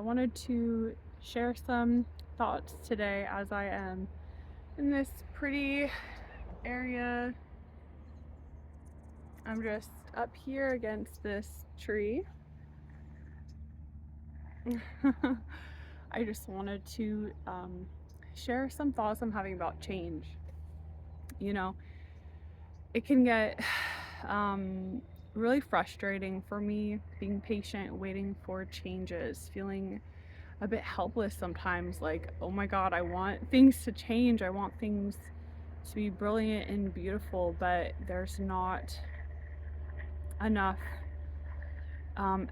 wanted to share some thoughts today as I am in this pretty area. I'm just up here against this tree. I just wanted to share some thoughts I'm having about change. You know, it can get really frustrating for me being patient, waiting for changes, feeling a bit helpless sometimes, like, oh my god, I want things to change, I want things to be brilliant and beautiful, but there's not enough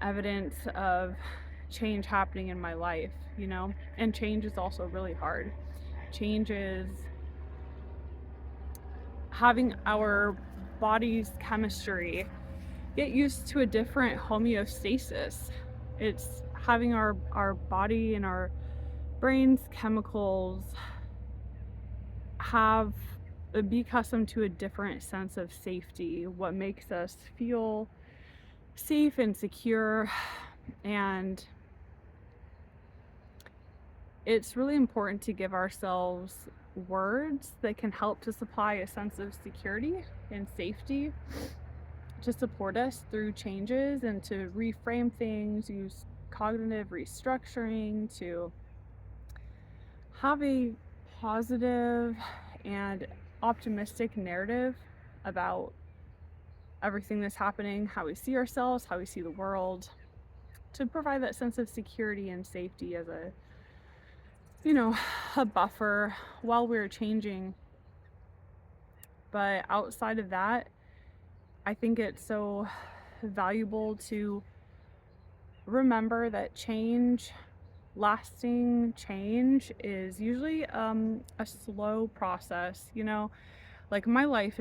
evidence of change happening in my life, and change is also really hard. Change is having our body's chemistry get used to a different homeostasis. It's having our body and our brain's chemicals have be accustomed to a different sense of safety, what makes us feel safe and secure. And it's really important to give ourselves words that can help to supply a sense of security and safety to support us through changes and to reframe things, use cognitive restructuring to have a positive and optimistic narrative about everything that's happening, how we see ourselves, how we see the world, to provide that sense of security and safety as a buffer while we're changing. But outside of that, I think it's so valuable to remember that lasting change is usually a slow process. Like my life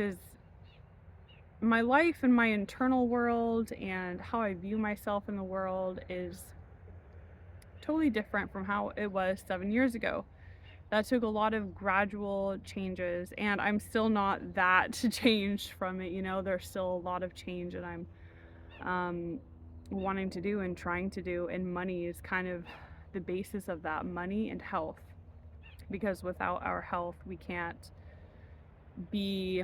and my internal world and how I view myself in the world is totally different from how it was 7 years ago. That took a lot of gradual changes, and I'm still not that changed from it. There's still a lot of change that I'm wanting to do and trying to do, and money is kind of the basis of that. Money and health, because without our health we can't be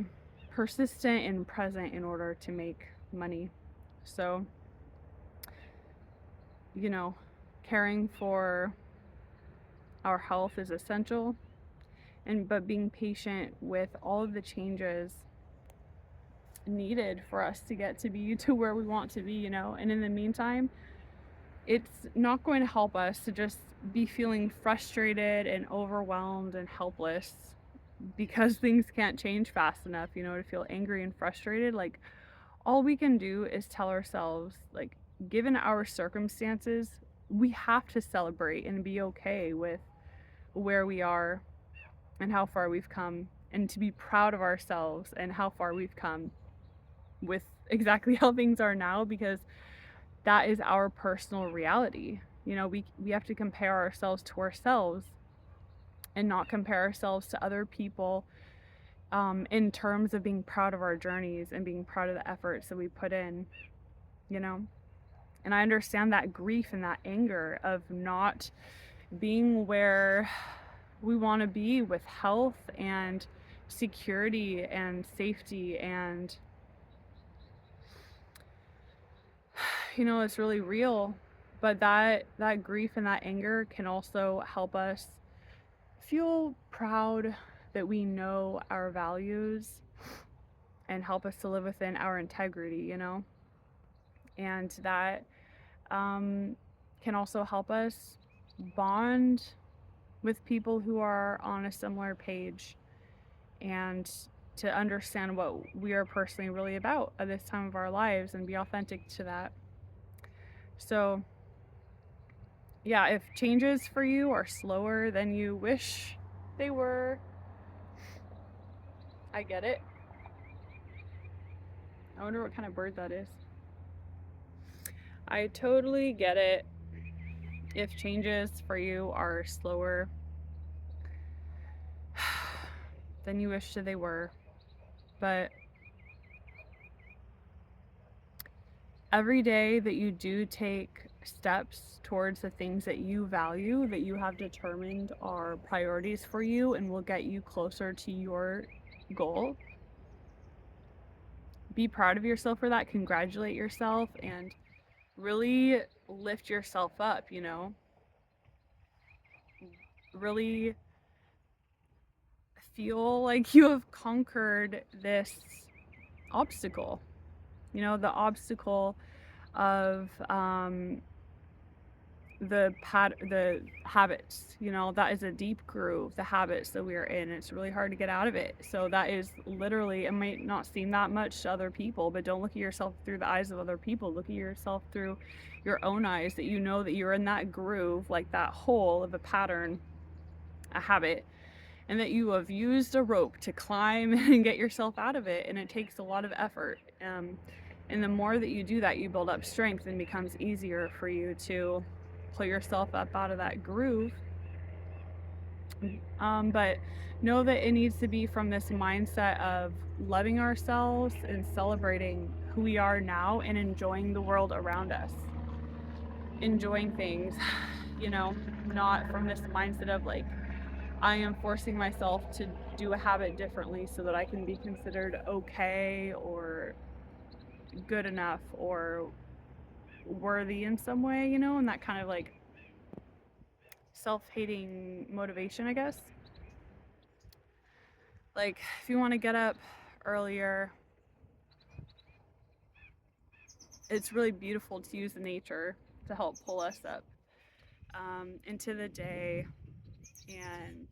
persistent and present in order to make money. So, caring for our health is essential, but being patient with all of the changes needed for us to get to where we want to be. And in the meantime, it's not going to help us to just be feeling frustrated and overwhelmed and helpless because things can't change fast enough, to feel angry and frustrated. Like, all we can do is tell ourselves, like, given our circumstances, we have to celebrate and be okay with where we are and how far we've come, and to be proud of ourselves and how far we've come with exactly how things are now, because that is our personal reality. We have to compare ourselves to ourselves and not compare ourselves to other people, in terms of being proud of our journeys and being proud of the efforts that we put in. And I understand that grief and that anger of not being where we want to be with health and security and safety, and it's really real. But that grief and that anger can also help us feel proud that we know our values and help us to live within our integrity, and that can also help us bond with people who are on a similar page, and to understand what we are personally really about at this time of our lives and be authentic to that. So yeah, if changes for you are slower than you wish they were, I get it. I wonder what kind of bird that is. I totally get it if changes for you are slower than you wish that they were. But every day that you do take steps towards the things that you value, that you have determined are priorities for you and will get you closer to your goal. Be proud of yourself for that, congratulate yourself, and really lift yourself up, you know? Really feel like you have conquered this obstacle, you know, the obstacle of the habits, you know, that is a deep groove, the habits that we are in. It's really hard to get out of it. So that is literally, it might not seem that much to other people, but don't look at yourself through the eyes of other people. Look at yourself through your own eyes, that you know that you're in that groove, like that hole of a pattern, a habit, and that you have used a rope to climb and get yourself out of it. And it takes a lot of effort. And the more that you do that, you build up strength and it becomes easier for you to pull yourself up out of that groove. But know that it needs to be from this mindset of loving ourselves and celebrating who we are now and enjoying the world around us. Enjoying things, you know, not from this mindset of like, I am forcing myself to do a habit differently so that I can be considered okay or good enough or worthy in some way, you know, and that kind of like self-hating motivation, I guess. Like, if you want to get up earlier, it's really beautiful to use nature to help pull us up into the day. And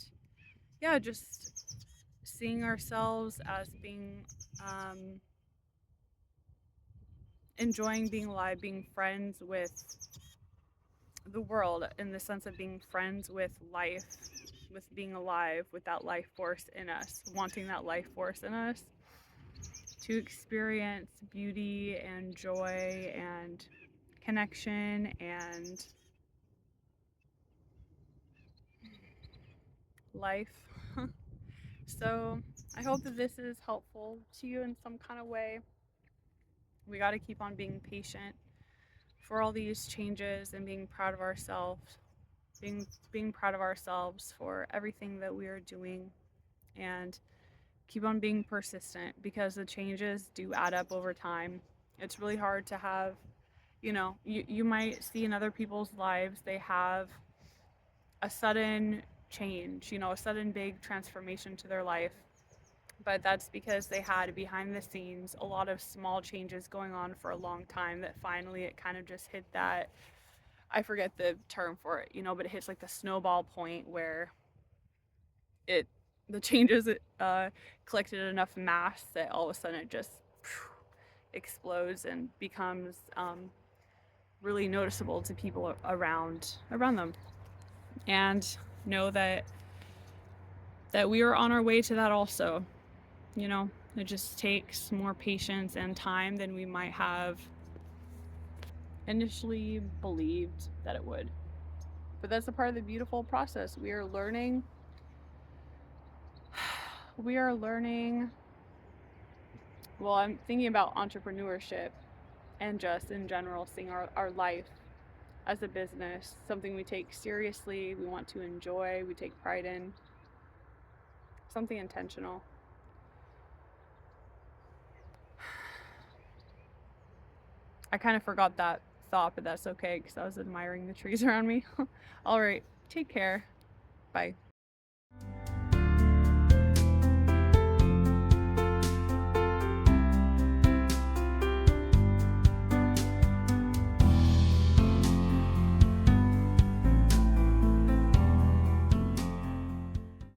yeah, just seeing ourselves as being enjoying being alive, being friends with the world in the sense of being friends with life, with being alive, with that life force in us, wanting that life force in us to experience beauty and joy and connection and life. So I hope that this is helpful to you in some kind of way. We got to keep on being patient for all these changes and being proud of ourselves, being proud of ourselves for everything that we are doing, and keep on being persistent because the changes do add up over time. It's really hard to have, you know, you might see in other people's lives they have a sudden change, you know, a sudden big transformation to their life. But that's because they had behind the scenes a lot of small changes going on for a long time that finally it kind of just hit that, I forget the term for it, you know, but it hits like the snowball point where it the changes collected enough mass that all of a sudden it just explodes and becomes really noticeable to people around them. And know that we are on our way to that also. You know, it just takes more patience and time than we might have initially believed that it would. But that's a part of the beautiful process. We are learning. Well, I'm thinking about entrepreneurship and just in general seeing our life as a business, something we take seriously, we want to enjoy, we take pride in, something intentional. I kind of forgot that thought, but that's okay because I was admiring the trees around me. All right, take care. Bye.